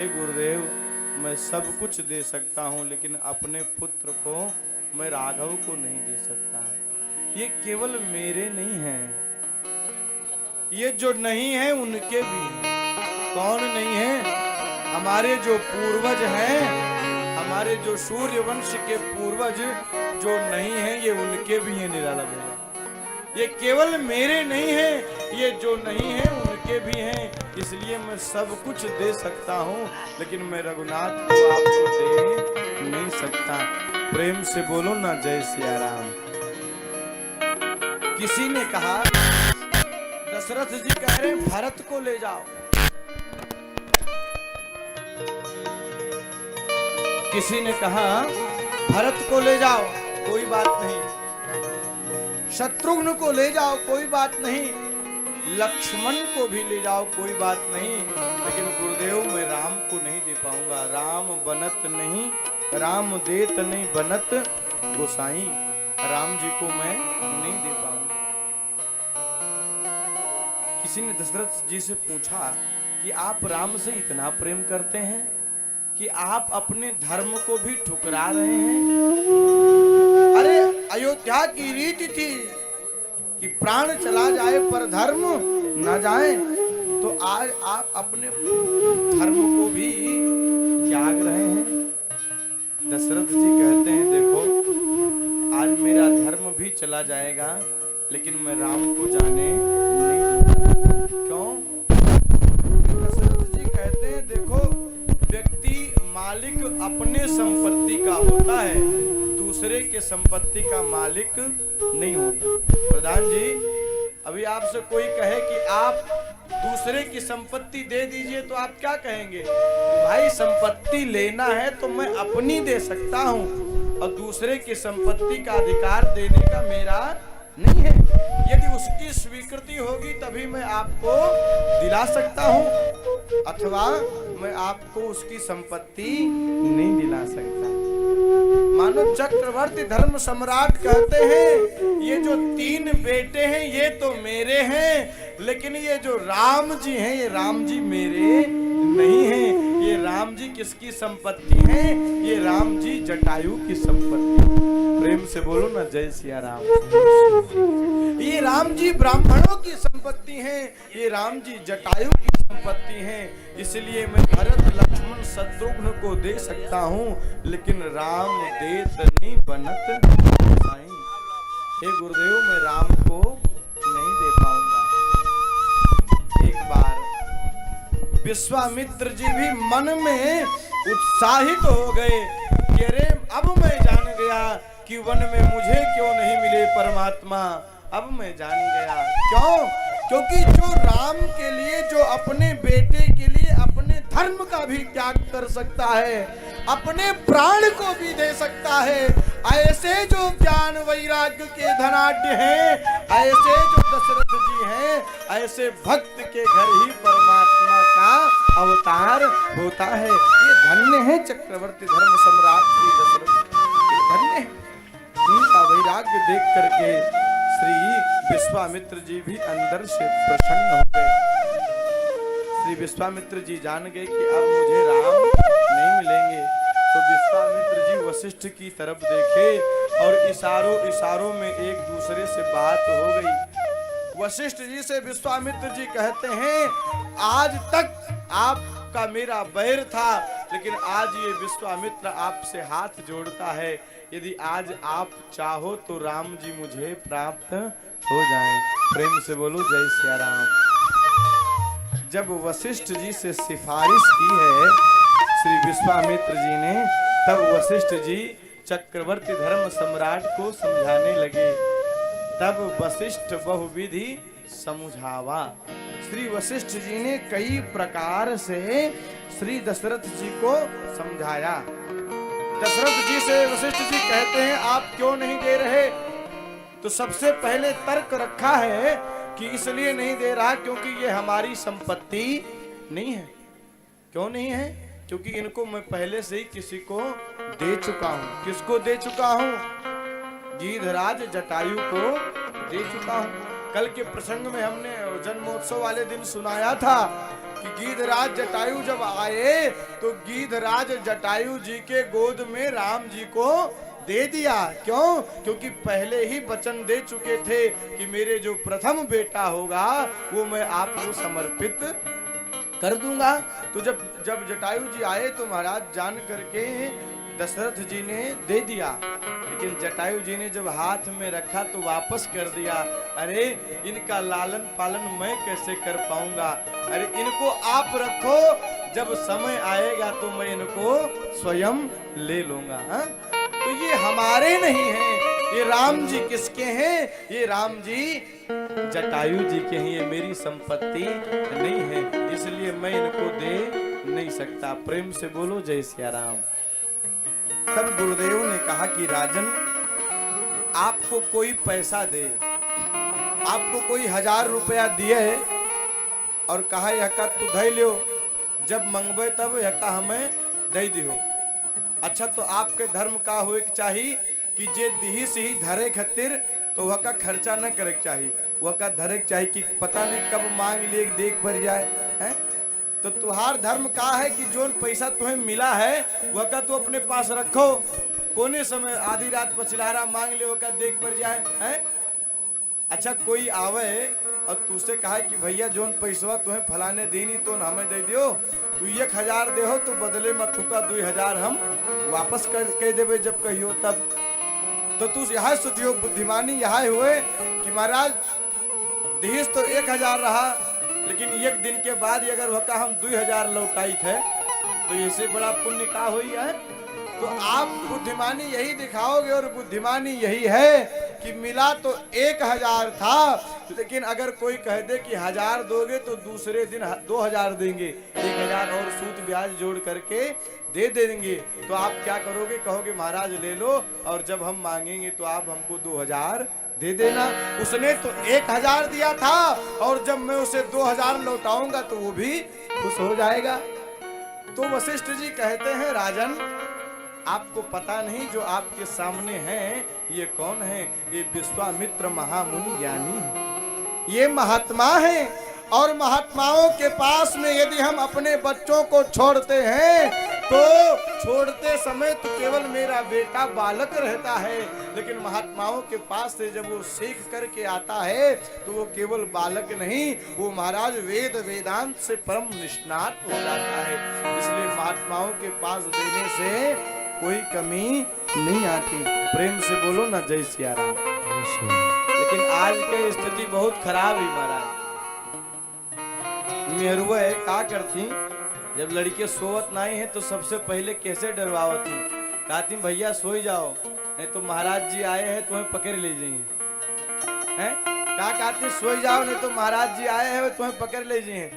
हे गुरुदेव, मैं सब कुछ दे सकता हूँ लेकिन अपने पुत्र को मैं राघव को नहीं दे सकता। ये केवल मेरे नहीं हैं, ये जो नहीं है उनके भी हैं। कौन नहीं है? हमारे जो पूर्वज हैं, हमारे जो सूर्य वंश के पूर्वज जो नहीं है, ये उनके भी हैं। निराला भैया, ये केवल मेरे नहीं है, ये जो नहीं है उनके भी हैं। इसलिए मैं सब कुछ दे सकता हूँ लेकिन मैं रघुनाथ को आपको दे नहीं सकता। प्रेम से बोलो ना, जय सिया राम। किसी ने कहा, दशरथ जी कह रहे भरत को ले जाओ। किसी ने कहा भरत को ले जाओ, कोई बात नहीं। शत्रुघ्न को ले जाओ, कोई बात नहीं। लक्ष्मण को भी ले जाओ, कोई बात नहीं। लेकिन गुरुदेव, मैं राम को नहीं दे पाऊंगा। राम बनत नहीं, राम देत नहीं बनत गोसाई। राम जी को मैं नहीं दे पाऊंगा। किसी ने दशरथ जी से पूछा कि आप राम से इतना प्रेम करते हैं कि आप अपने धर्म को भी ठुकरा रहे हैं। अरे अयोध्या की रीति थी कि प्राण चला जाए पर धर्म न जाए, तो आज आप अपने धर्म को भी त्याग रहे हैं। दशरथ जी कहते हैं, देखो आज मेरा धर्म भी चला जाएगा लेकिन मैं राम को जाने नहीं दूंगा। क्यों? दशरथ जी कहते हैं, देखो व्यक्ति मालिक अपने संपत्ति का होता है, दूसरे के संपत्ति का मालिक नहीं होता। प्रधान जी, अभी आपसे कोई कहे कि आप दूसरे की संपत्ति दे दीजिए तो आप क्या कहेंगे? भाई संपत्ति लेना है तो मैं अपनी दे सकता हूँ और दूसरे की संपत्ति का अधिकार देने का मेरा नहीं है। यदि उसकी स्वीकृति होगी तभी मैं आपको दिला सकता हूँ, अथवा मैं आपको उसकी संपत्ति नहीं दिला सकता। मानो चक्रवर्ती धर्म सम्राट कहते हैं, ये जो 3 बेटे हैं ये तो मेरे हैं, लेकिन ये जो राम जी हैं ये राम जी मेरे नहीं हैं। ये राम जी किसकी संपत्ति हैं? ये राम जी जटायु की संपत्ति। प्रेम से बोलो ना, जय सिया राम। ये राम जी ब्राह्मणों की संपत्ति हैं, ये राम जी जटायु की संपत्ति हैं। इसलिए मैं भरत लक्ष्मण शत्रुघ्न को दे सकता हूँ लेकिन राम देत नहीं बनत गोसाई। हे गुरुदेव, मैं राम को नहीं दे पाऊंगा। एक बार विश्वामित्र जी भी मन में उत्साहित हो गए कि अरे अब मैं जान गया कि वन में मुझे क्यों नहीं मिले परमात्मा। अब मैं जान गया। क्यों? क्योंकि जो राम के लिए, जो अपने बेटे के लिए अपने धर्म का भी त्याग कर सकता है, अपने प्राण को भी दे सकता है, ऐसे जो ज्ञान वैराग्य के धनाढ्य हैं, ऐसे जो दशरथ जी हैं, ऐसे भक्त के घर ही परमात्मा का अवतार होता है। ये धन्य है चक्रवर्ती धर्म सम्राट श्री दशरथ, धन्य है। इनका वैराग्य देख करके श्री विश्वामित्र जी भी अंदर से प्रसन्न हो गए। श्री विश्वामित्र जी जान गए कि अब मुझे राम नहीं मिलेंगे, तो विश्वामित्र जी वशिष्ठ की तरफ देखे और इशारों में एक दूसरे से बात हो गई। वशिष्ठ जी से विश्वामित्र जी कहते हैं, आज तक आपका मेरा बैर था लेकिन आज ये विश्वामित्र आपसे हाथ जोड़ता है। यदि आज आप चाहो तो राम जी मुझे प्राप्त हो जाएं। प्रेम से बोलो, जय सिया राम। जब वशिष्ठ जी से सिफारिश की है श्री विश्वामित्र जी ने, तब वशिष्ठ जी चक्रवर्ती धर्म सम्राट को समझाने लगे। तब वशिष्ठ बहुविधि समझावा। श्री वशिष्ठ जी ने कई प्रकार से श्री दशरथ जी को समझाया। दशरथ जी से वशिष्ठ जी कहते हैं, आप क्यों नहीं दे रहे? तो सबसे पहले तर्क रखा है कि इसलिए नहीं दे रहा क्योंकि ये हमारी संपत्ति नहीं है। क्यों नहीं है? क्योंकि इनको मैं पहले से ही किसी को दे चुका हूं। किसको दे चुका हूं? गीधराज जटायु को दे चुका हूं। कल के प्रसंग में हमने जन्मोत्सव वाले दिन सुनाया था कि गीधराज जटायु जब आए तो गीधराज जटायु जी के गोद में राम जी को दे दिया। क्यों? क्योंकि पहले ही वचन दे चुके थे कि मेरे जो प्रथम बेटा होगा वो मैं आपको समर्पित कर दूंगा। तो जब जटायु जी आए तो महाराज जान करके दशरथ जी ने दे दिया, लेकिन जटायु जी ने जब हाथ में रखा तो वापस कर दिया। अरे इनका लालन पालन मैं कैसे कर पाऊंगा, अरे इनको आप रखो, जब समय आएगा तो मैं इनको स्वयं ले लूंगा। हा? तो ये हमारे नहीं हैं, ये राम जी किसके हैं? ये राम जी जटायु जी के हैं, ये मेरी संपत्ति नहीं है, इसलिए मैं इनको दे नहीं सकता। प्रेम से बोलो जय सिया राम। तब गुरुदेव ने कहा कि राजन, आपको कोई पैसा दे, आपको कोई 1000 रुपया दिए और कहा यह का तू धै लियो, जब मंगबे तब यह का हमें दे दियो। अच्छा तो आपके धर्म का होए के चाहिए कि जे दिही से ही धरे खातिर तो वह का खर्चा न करे चाहिए, वह का धरे चाहिए कि पता नहीं कब मांग लिए देख भर जाए है। तो तुहार धर्म का है कि जो पैसा तुम्हें मिला है वह का तू अपने पास रखो, कोने समय आधी रात पछिलारा मांग ले वह का देख भर जाए है। अच्छा कोई आवे और तुझसे कहा कि भैया जोन पैसा तुम्हें फलाने देनी तो हमें दे दियो, तू 1000 दे हो तो बदले में तुका 2000 हम वापस कर देवे जब कहियो तब। तो तू यहाँ सोचियो बुद्धिमानी यहाँ हुए कि महाराज देश तो 1000 रहा, लेकिन एक दिन के बाद अगर वह हम 2000 लौटाई थे तो इससे बड़ा पुण्य का हुई है। तो आप बुद्धिमानी यही दिखाओगे, और बुद्धिमानी यही है कि मिला तो 1000 था, लेकिन अगर कोई कह दे कि 1000 दोगे तो दूसरे दिन 2000 देंगे, 1000 और सूद ब्याज जोड़ करके दे देंगे, तो आप क्या करोगे? कहोगे महाराज ले लो, और जब हम मांगेंगे तो आप हमको 2000 दे देना। उसने तो 1000 दिया था और जब मैं उसे 2000 लौटाऊंगा तो वो भी खुश हो जाएगा। तो वशिष्ठ जी कहते हैं राजन, आपको पता नहीं जो आपके सामने हैं ये कौन है? ये विश्वामित्र महामुनि ज्ञानी, ये महात्मा है, और महात्माओं के पास में यदि हम अपने बच्चों को छोड़ते हैं तो छोड़ते समय तो केवल मेरा बेटा बालक रहता है, लेकिन महात्माओं के पास से जब वो सीख करके आता है तो वो केवल बालक नहीं, वो महाराज वेद वेदांत से परम निष्णात हो जाता है। इसलिए महात्माओं के पास देने से कोई कमी नहीं आती। प्रेम से बोलो ना जय सिया राम। लेकिन आज की स्थिति बहुत खराब है महाराज। मेहरुआ का करती, जब लड़के सोवत नहीं है तो सबसे पहले कैसे डरवावती, कहती भैया सोई जाओ नहीं तो महाराज जी आए हैं तुम्हें पकड़ ले जाएंगे हैं। क्या कहती? सोई जाओ नहीं तो महाराज जी आए हैं तुम्हें पकड़ ले जाएंगे।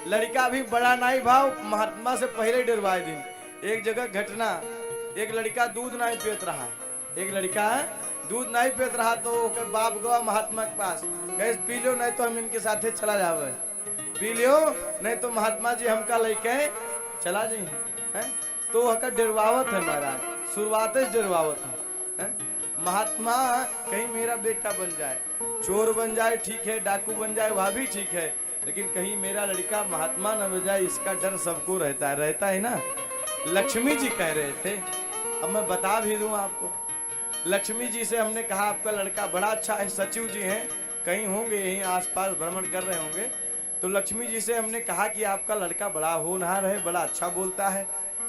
लड़का भी बड़ा नहीं भाव, महात्मा से पहले डरवाए दिन। एक जगह घटना, एक लड़का दूध नहीं पीत रहा, एक लड़का दूध नहीं पीत रहा तो बाप गवा महात्मा के पास, गैस पी लो नहीं तो हम इनके साथे चला जावे, पी लियो नहीं तो महात्मा जी हमका लेके चला जाइए। तो वह डरवावत है महाराज, शुरुआत से डरवावत है। महात्मा कहीं मेरा बेटा बन जाए, चोर बन जाए ठीक है, डाकू बन जाए वह भी ठीक है, लेकिन कहीं मेरा लड़का महात्मा न बन जाए इसका डर सबको रहता है ना। लक्ष्मी जी कह रहे थे, अब मैं बता भी दूं आपको। लक्ष्मी जी से हमने कहा आपका लड़का बड़ा अच्छा है, सचिव जी हैं कहीं होंगे यहीं आसपास भ्रमण कर रहे होंगे, तो लक्ष्मी जी से हमने कहा कि आपका लड़का बड़ा होनहार है, बड़ा अच्छा बोलता है।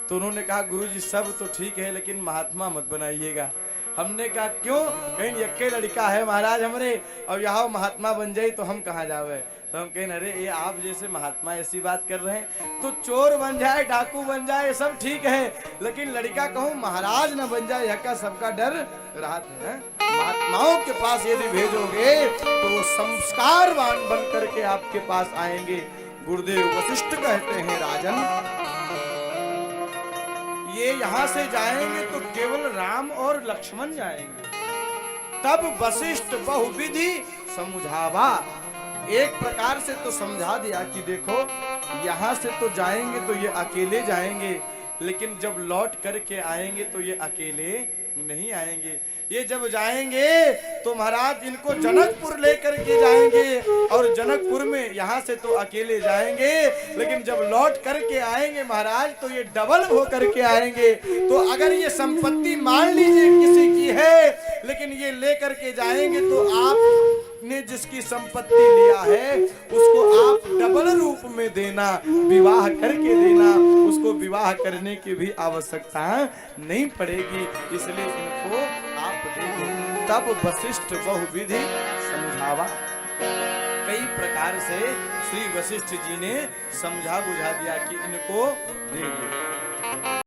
तो उन्होंने कहा गुरुजी सब तो ठीक है लेकिन महात्मा मत बनाइएगा। हमने कहा क्यों? कहीं यक्के लड़का है महाराज हमरे और यहाँ महात्मा बन जाए तो हम कहाँ जावे। तो हम कहें अरे ये आप जैसे महात्मा ऐसी बात कर रहे हैं, तो चोर बन जाए डाकू बन जाए सब ठीक है, लेकिन लड़का कहूँ महाराज न बन जाए, यह सबका डर रहता है। महात्माओं के पास यदि भेजोगे तो वो संस्कारवान बन करके आपके पास आएंगे। गुरुदेव वशिष्ठ कहते हैं राजन, ये यहाँ से जाएंगे तो केवल राम और लक्ष्मण जाएंगे। तब वशिष्ठ बहुविधि समझावा, एक प्रकार से तो समझा दिया कि देखो यहाँ से तो जाएंगे तो ये अकेले जाएंगे, लेकिन जब लौट करके आएंगे तो ये अकेले नहीं आएंगे। ये जब जाएंगे तो महाराज इनको जनकपुर लेकर के जाएंगे, और जनकपुर में यहाँ से तो अकेले जाएंगे, लेकिन जब लौट करके आएंगे महाराज तो ये डबल हो करके आएंगे। तो अगर ये संपत्ति मान लीजिए किसी की है, लेकिन ये लेकर के जाएंगे तो आपने जिसकी संपत्ति लिया है उसको आप डबल रूप में देना, विवाह करके देना, उसको विवाह करने की भी आवश्यकता नहीं पड़ेगी। इसलिए इनको आप दे दो। तब वशिष्ठ बहुविधि समझावा, कई प्रकार से श्री वशिष्ठ जी ने समझा बुझा दिया कि इनको दे दो।